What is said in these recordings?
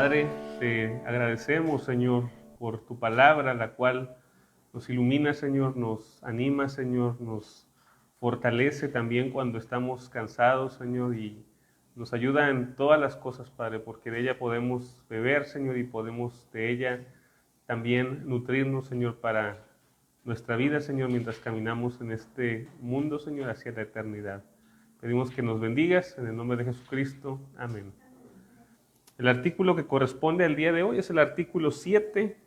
Padre, te agradecemos, Señor, por tu palabra, la cual nos ilumina, Señor, nos anima, Señor, nos fortalece también cuando estamos cansados, Señor, y nos ayuda en todas las cosas, Padre, porque de ella podemos beber, Señor, y podemos de ella también nutrirnos, Señor, para nuestra vida, Señor, mientras caminamos en este mundo, Señor, hacia la eternidad. Pedimos que nos bendigas, en el nombre de Jesucristo. Amén. El artículo que corresponde al día de hoy es el artículo 7,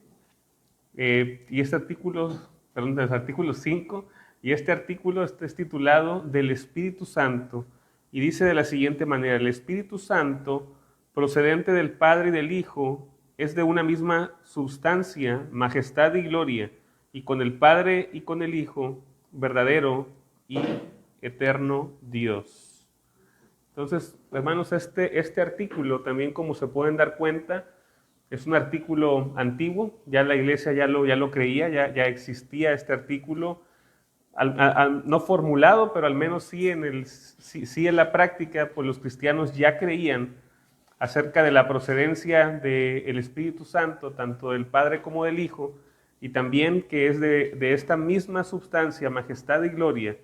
y este artículo, perdón, es el artículo 5, y este artículo es titulado del Espíritu Santo, y dice de la siguiente manera: el Espíritu Santo, procedente del Padre y del Hijo, es de una misma substancia, majestad y gloria, y con el Padre y con el Hijo, verdadero y eterno Dios. Entonces, hermanos, este artículo también, como se pueden dar cuenta, es un artículo antiguo. Ya la iglesia ya lo creía, ya existía este artículo, no formulado, pero al menos sí en la práctica, pues los cristianos ya creían acerca de la procedencia del Espíritu Santo, tanto del Padre como del Hijo, y también que es de esta misma substancia, majestad y gloria,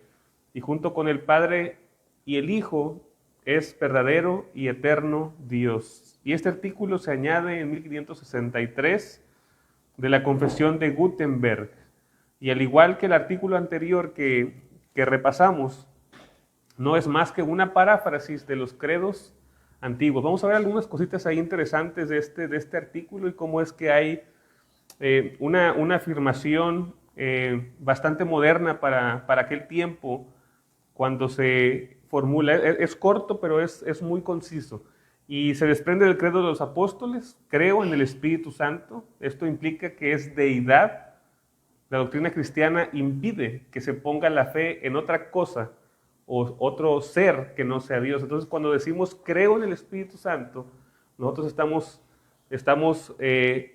y junto con el Padre y el Hijo es verdadero y eterno Dios. Y este artículo se añade en 1563 de la Confesión de Gutenberg. Y al igual que el artículo anterior que repasamos, no es más que una paráfrasis de los credos antiguos. Vamos a ver algunas cositas ahí interesantes de este artículo y cómo es que hay una afirmación bastante moderna para aquel tiempo cuando se formula. Es corto, pero es muy conciso. Y se desprende del credo de los apóstoles: creo en el Espíritu Santo. Esto implica que es deidad. La doctrina cristiana impide que se ponga la fe en otra cosa o otro ser que no sea Dios. Entonces, cuando decimos creo en el Espíritu Santo, nosotros estamos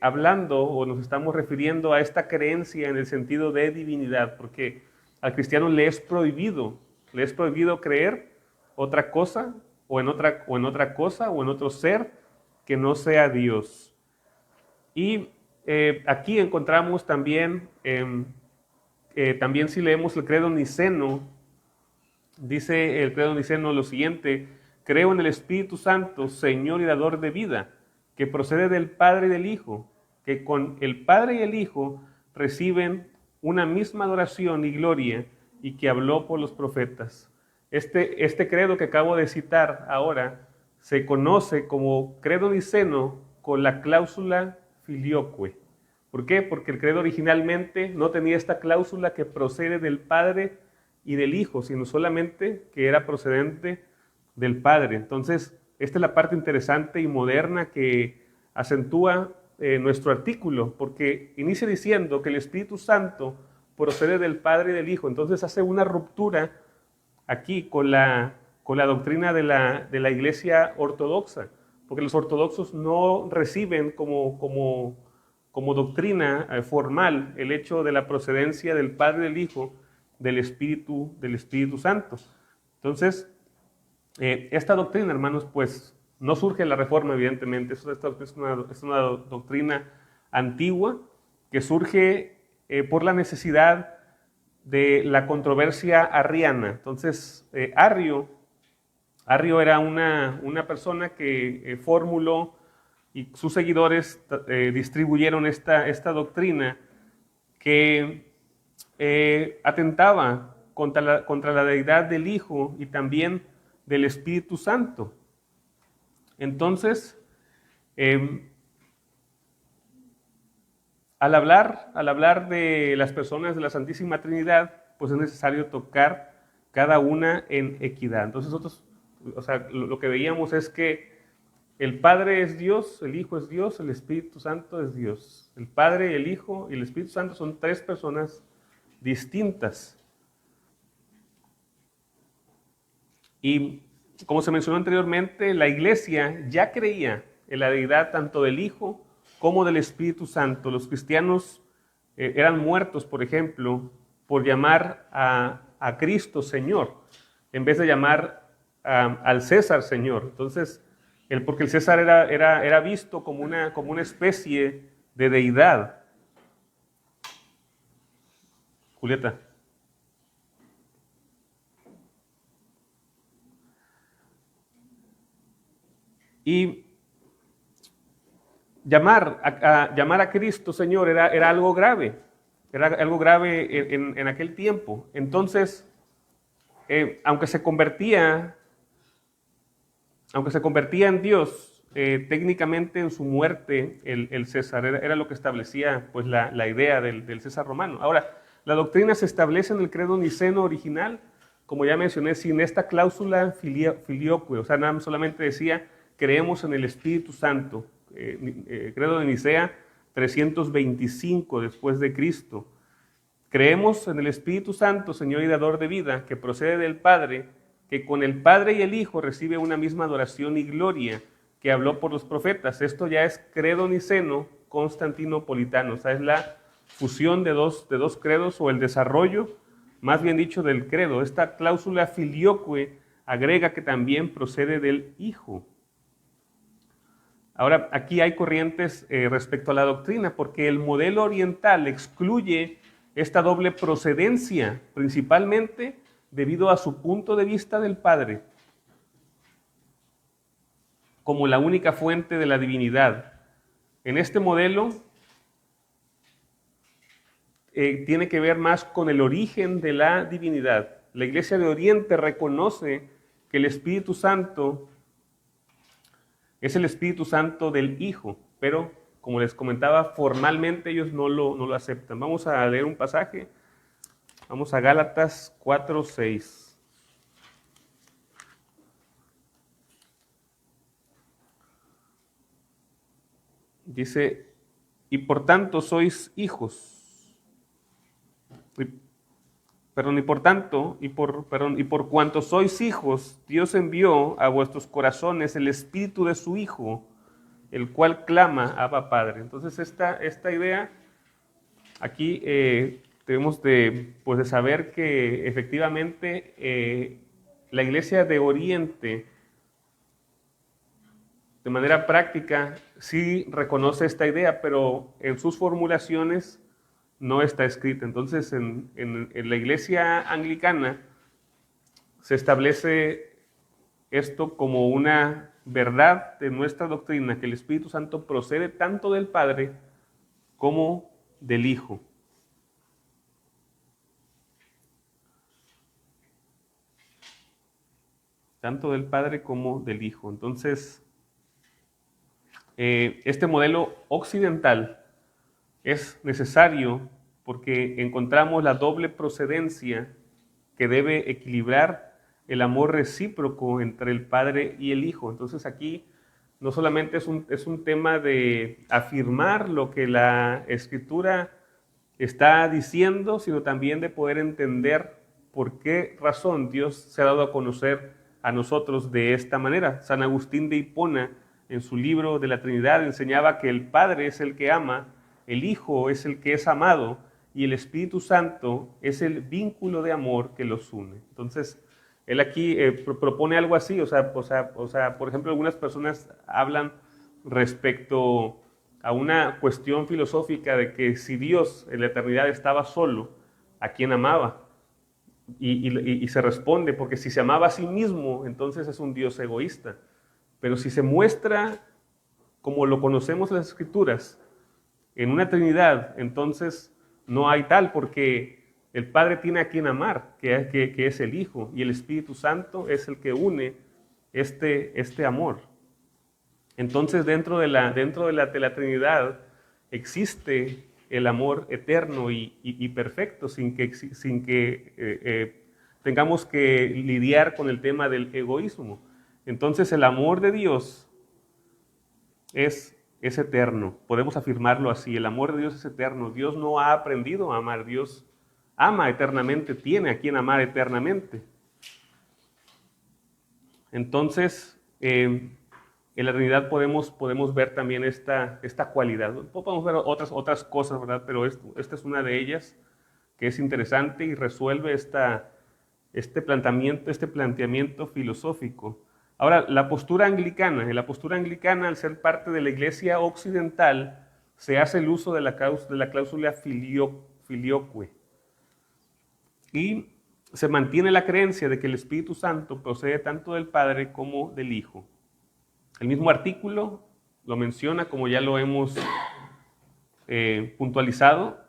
hablando o nos estamos refiriendo a esta creencia en el sentido de divinidad, porque al cristiano le es prohibido creer otra cosa o en otra cosa o en otro ser que no sea Dios. Y aquí encontramos también, también si leemos el credo niceno, dice el credo niceno lo siguiente: creo en el Espíritu Santo, Señor y dador de vida, que procede del Padre y del Hijo, que con el Padre y el Hijo reciben una misma adoración y gloria, y que habló por los profetas. Este credo que acabo de citar ahora se conoce como credo niceno con la cláusula filioque. ¿Por qué? Porque el credo originalmente no tenía esta cláusula que procede del Padre y del Hijo, sino solamente que era procedente del Padre. Entonces, esta es la parte interesante y moderna que acentúa nuestro artículo, porque inicia diciendo que el Espíritu Santo procede del Padre y del Hijo. Entonces hace una ruptura aquí con la doctrina de la Iglesia ortodoxa, porque los ortodoxos no reciben como doctrina formal el hecho de la procedencia del Padre y del Hijo, del Espíritu Santo. Entonces, esta doctrina, hermanos, pues no surge en la Reforma, evidentemente. Esta es una doctrina antigua que surge por la necesidad de la controversia arriana. Entonces, Arrio era una persona que formuló, y sus seguidores distribuyeron esta doctrina que atentaba contra la deidad del Hijo y también del Espíritu Santo. Entonces, al hablar de las personas de la Santísima Trinidad, pues es necesario tocar cada una en equidad. Entonces nosotros, lo que veíamos es que el Padre es Dios, el Hijo es Dios, el Espíritu Santo es Dios. El Padre, el Hijo y el Espíritu Santo son tres personas distintas. Y como se mencionó anteriormente, la Iglesia ya creía en la deidad tanto del Hijo como del Espíritu Santo. Los cristianos eran muertos, por ejemplo, por llamar a Cristo Señor, en vez de llamar al César Señor. Entonces, porque el César era visto como una especie de deidad. Julieta. Y llamar a Cristo Señor era algo grave, en aquel tiempo. Entonces, aunque se convertía en Dios, técnicamente en su muerte el César era lo que establecía pues, la idea del César romano. Ahora, la doctrina se establece en el credo niceno original, como ya mencioné, sin esta cláusula filioque, o sea, nada solamente decía, creemos en el Espíritu Santo. Credo de Nicea 325 después de Cristo. Creemos en el Espíritu Santo, Señor y dador de vida, que procede del Padre, que con el Padre y el Hijo recibe una misma adoración y gloria, que habló por los profetas. Esto ya es credo niceno constantinopolitano, o sea, es la fusión de dos credos, o el desarrollo, más bien dicho, del credo. Esta cláusula filioque agrega que también procede del Hijo. Ahora, aquí hay corrientes respecto a la doctrina, porque el modelo oriental excluye esta doble procedencia, principalmente debido a su punto de vista del Padre como la única fuente de la divinidad. En este modelo tiene que ver más con el origen de la divinidad. La Iglesia de Oriente reconoce que el Espíritu Santo es el Espíritu Santo del Hijo, pero como les comentaba, formalmente ellos no lo aceptan. Vamos a leer un pasaje. Vamos a Gálatas 4:6. Dice, y por tanto sois hijos. Y por cuanto sois hijos, Dios envió a vuestros corazones el espíritu de su Hijo, el cual clama, Abba Padre. Entonces esta idea, aquí debemos de saber que efectivamente la Iglesia de Oriente, de manera práctica, sí reconoce esta idea, pero en sus formulaciones no está escrita. Entonces, en la Iglesia anglicana se establece esto como una verdad de nuestra doctrina, que el Espíritu Santo procede tanto del Padre como del Hijo. Tanto del Padre como del Hijo. Entonces, este modelo occidental es necesario porque encontramos la doble procedencia que debe equilibrar el amor recíproco entre el Padre y el Hijo. Entonces aquí no solamente es un tema de afirmar lo que la Escritura está diciendo, sino también de poder entender por qué razón Dios se ha dado a conocer a nosotros de esta manera. San Agustín de Hipona, en su libro de la Trinidad, enseñaba que el Padre es el que ama, el Hijo es el que es amado y el Espíritu Santo es el vínculo de amor que los une. Entonces, él aquí propone algo así, o sea, por ejemplo, algunas personas hablan respecto a una cuestión filosófica de que si Dios en la eternidad estaba solo, ¿a quién amaba? Y se responde, porque si se amaba a sí mismo, entonces es un Dios egoísta. Pero si se muestra como lo conocemos en las Escrituras, en una Trinidad, entonces no hay tal, porque el Padre tiene a quien amar, que es el Hijo, y el Espíritu Santo es el que une este amor. Entonces dentro de la Trinidad existe el amor eterno y perfecto, sin que tengamos que lidiar con el tema del egoísmo. Entonces el amor de Dios es eterno, podemos afirmarlo así, el amor de Dios es eterno. Dios no ha aprendido a amar, Dios ama eternamente, tiene a quien amar eternamente. Entonces, en la Trinidad podemos ver también esta cualidad. Podemos ver otras cosas, ¿verdad? Pero esta es una de ellas que es interesante y resuelve este planteamiento filosófico. Ahora, la postura anglicana. En la postura anglicana, al ser parte de la Iglesia occidental, se hace el uso de la cláusula filioque. Y se mantiene la creencia de que el Espíritu Santo procede tanto del Padre como del Hijo. El mismo artículo lo menciona, como ya lo hemos puntualizado,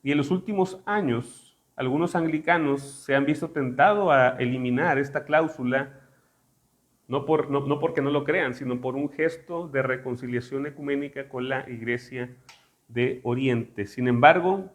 y en los últimos años algunos anglicanos se han visto tentados a eliminar esta cláusula, no porque no lo crean, sino por un gesto de reconciliación ecuménica con la Iglesia de Oriente. Sin embargo,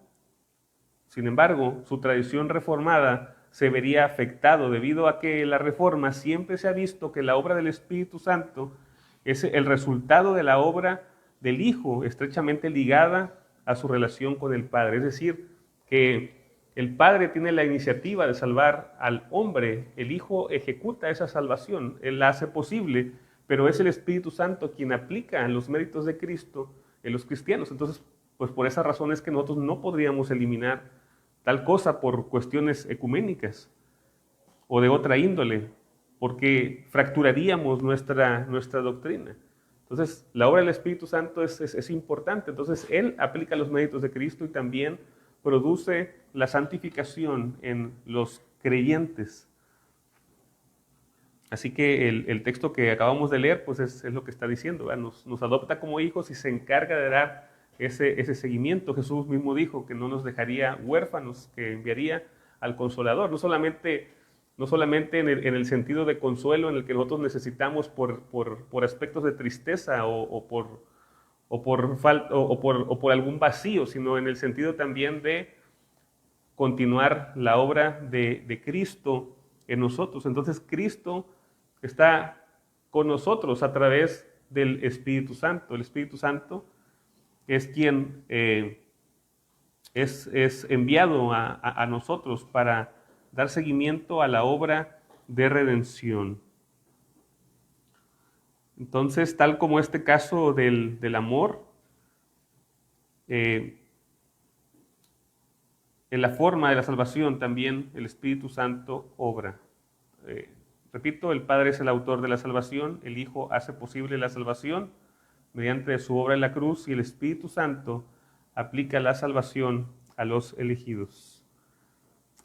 su tradición reformada se vería afectado debido a que la Reforma siempre se ha visto que la obra del Espíritu Santo es el resultado de la obra del Hijo, estrechamente ligada a su relación con el Padre. Es decir, que el Padre tiene la iniciativa de salvar al hombre, el Hijo ejecuta esa salvación, Él la hace posible, pero es el Espíritu Santo quien aplica los méritos de Cristo en los cristianos. Entonces, pues por esa razón es que nosotros no podríamos eliminar tal cosa por cuestiones ecuménicas o de otra índole, porque fracturaríamos nuestra doctrina. Entonces, la obra del Espíritu Santo es importante. Entonces, Él aplica los méritos de Cristo y también produce la santificación en los creyentes. Así que el texto que acabamos de leer, pues es lo que está diciendo, ¿verdad? Nos adopta como hijos y se encarga de dar ese seguimiento. Jesús mismo dijo que no nos dejaría huérfanos, que enviaría al Consolador, no solamente en el sentido de consuelo en el que nosotros necesitamos por aspectos de tristeza o por algún vacío, sino en el sentido también de continuar la obra de Cristo en nosotros. Entonces Cristo está con nosotros a través del Espíritu Santo. El Espíritu Santo es quien es enviado a nosotros para dar seguimiento a la obra de redención. Entonces, tal como este caso del amor, en la forma de la salvación también el Espíritu Santo obra. Repito, el Padre es el autor de la salvación, el Hijo hace posible la salvación mediante su obra en la cruz y el Espíritu Santo aplica la salvación a los elegidos.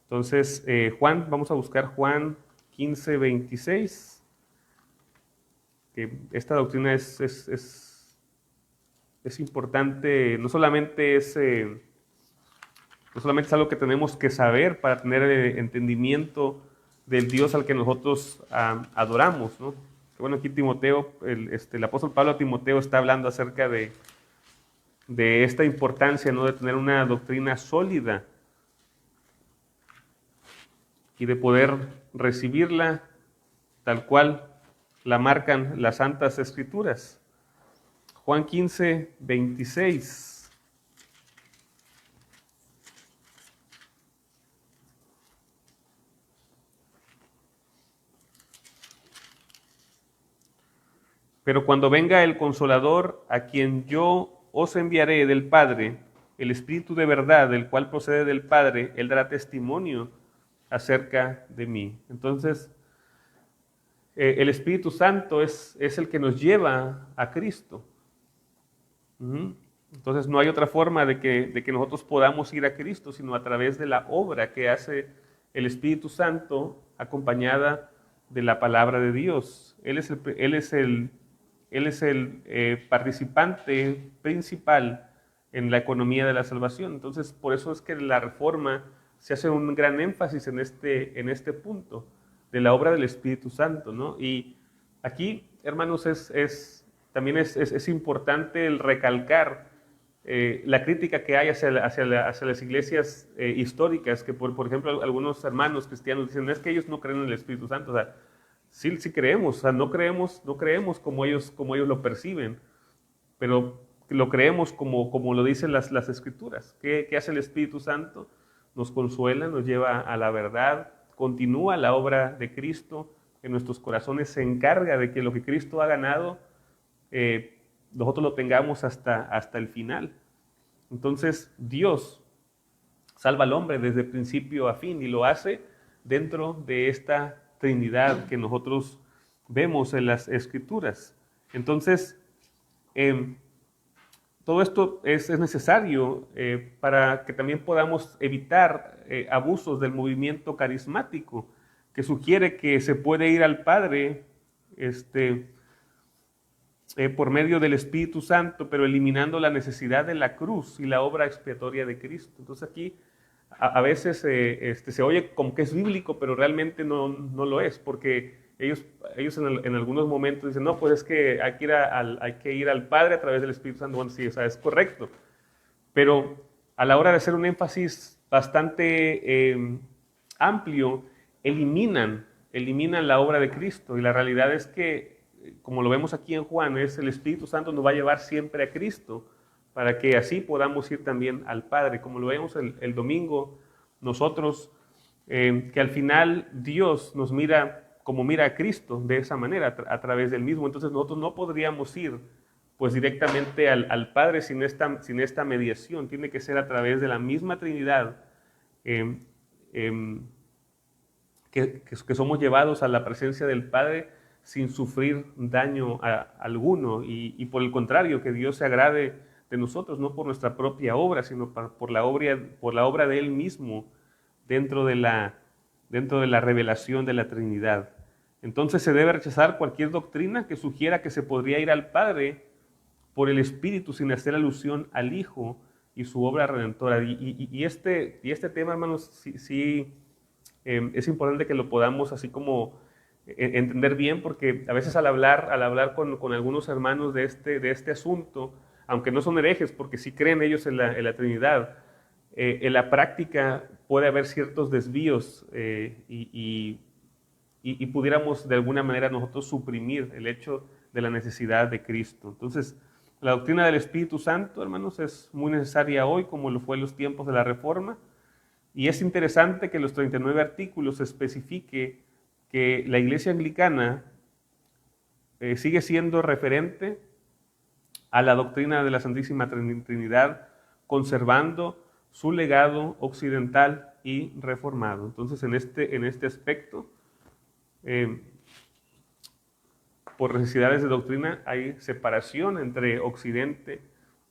Entonces, vamos a buscar Juan 15, 26, que esta doctrina es importante, no solamente es algo que tenemos que saber para tener entendimiento del Dios al que nosotros adoramos, ¿no? Bueno, aquí Timoteo, el apóstol Pablo a Timoteo está hablando acerca de esta importancia, ¿no? De tener una doctrina sólida y de poder recibirla tal cual la marcan las Santas Escrituras. Juan 15, 26. Pero cuando venga el Consolador, a quien yo os enviaré del Padre, el Espíritu de verdad, el cual procede del Padre, Él dará testimonio acerca de mí. Entonces, el Espíritu Santo es el que nos lleva a Cristo. Entonces, no hay otra forma de que nosotros podamos ir a Cristo, sino a través de la obra que hace el Espíritu Santo acompañada de la palabra de Dios. Él es el participante principal en la economía de la salvación. Entonces, por eso es que la Reforma se hace un gran énfasis en este punto de la obra del Espíritu Santo, ¿no? Y aquí, hermanos, también es importante el recalcar la crítica que hay hacia las iglesias históricas, que por ejemplo algunos hermanos cristianos dicen, es que ellos no creen en el Espíritu Santo. O sea, sí creemos, o sea, no creemos como ellos lo perciben, pero lo creemos como lo dicen las Escrituras. ¿Qué hace el Espíritu Santo? Nos consuela, nos lleva a la verdad, continúa la obra de Cristo en nuestros corazones, se encarga de que lo que Cristo ha ganado, nosotros lo tengamos hasta el final. Entonces, Dios salva al hombre desde principio a fin y lo hace dentro de esta Trinidad que nosotros vemos en las Escrituras. Entonces, todo esto es necesario para que también podamos evitar abusos del movimiento carismático, que sugiere que se puede ir al Padre por medio del Espíritu Santo, pero eliminando la necesidad de la cruz y la obra expiatoria de Cristo. Entonces aquí a veces se oye como que es bíblico, pero realmente no lo es, porque ellos en algunos momentos dicen, no, pues es que hay que ir al Padre a través del Espíritu Santo. Bueno, sí, o sea, es correcto, pero a la hora de hacer un énfasis bastante amplio, eliminan la obra de Cristo, y la realidad es que, como lo vemos aquí en Juan, es el Espíritu Santo nos va a llevar siempre a Cristo, para que así podamos ir también al Padre. Como lo vemos el domingo, nosotros, que al final Dios nos mira como mira a Cristo, de esa manera, a través del mismo. Entonces nosotros no podríamos ir pues directamente al Padre sin esta mediación. Tiene que ser a través de la misma Trinidad eh, eh, que somos llevados a la presencia del Padre sin sufrir daño alguno, y por el contrario, que Dios se agrade de nosotros, no por nuestra propia obra, sino por la obra de Él mismo dentro de la revelación de la Trinidad. Entonces se debe rechazar cualquier doctrina que sugiera que se podría ir al Padre por el Espíritu sin hacer alusión al Hijo y su obra redentora. Y este tema, hermanos, sí es importante que lo podamos así como entender bien, porque a veces al hablar con algunos hermanos de este asunto, aunque no son herejes, porque sí creen ellos en la Trinidad, en la práctica puede haber ciertos desvíos y pudiéramos de alguna manera nosotros suprimir el hecho de la necesidad de Cristo. Entonces, la doctrina del Espíritu Santo, hermanos, es muy necesaria hoy, como lo fue en los tiempos de la Reforma, y es interesante que los 39 artículos especifique que la Iglesia Anglicana sigue siendo referente a la doctrina de la Santísima Trinidad, conservando su legado occidental y reformado. Entonces, en este aspecto, por necesidades de doctrina, hay separación entre Occidente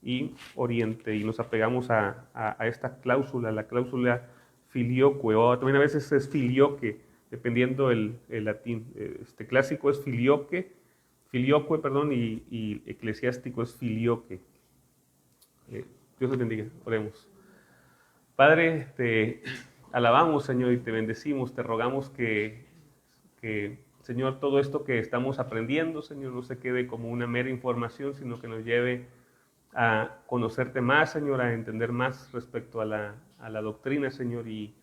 y Oriente, y nos apegamos a esta cláusula, la cláusula filioque, o también a veces es filioque, dependiendo el latín. Clásico es filioque, perdón, y eclesiástico es filioque. Dios los bendiga, oremos. Padre, te alabamos, Señor, y te bendecimos, te rogamos que Señor, todo esto que estamos aprendiendo, Señor, no se quede como una mera información, sino que nos lleve a conocerte más, Señor, a entender más respecto a la doctrina, Señor, y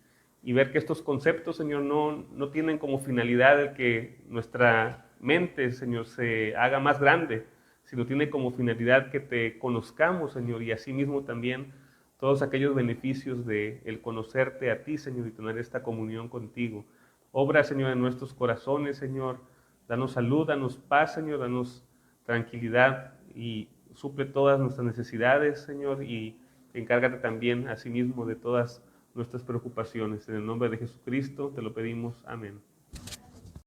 ver que estos conceptos, Señor, no tienen como finalidad el que nuestra mente, Señor, se haga más grande, sino tiene como finalidad que te conozcamos, Señor, y asimismo también todos aquellos beneficios de el conocerte a ti, Señor, y tener esta comunión contigo. Obra, Señor, en nuestros corazones, Señor. Danos salud, danos paz, Señor, danos tranquilidad y suple todas nuestras necesidades, Señor, y encárgate también a sí mismo de todas nuestras preocupaciones. En el nombre de Jesucristo te lo pedimos. Amén.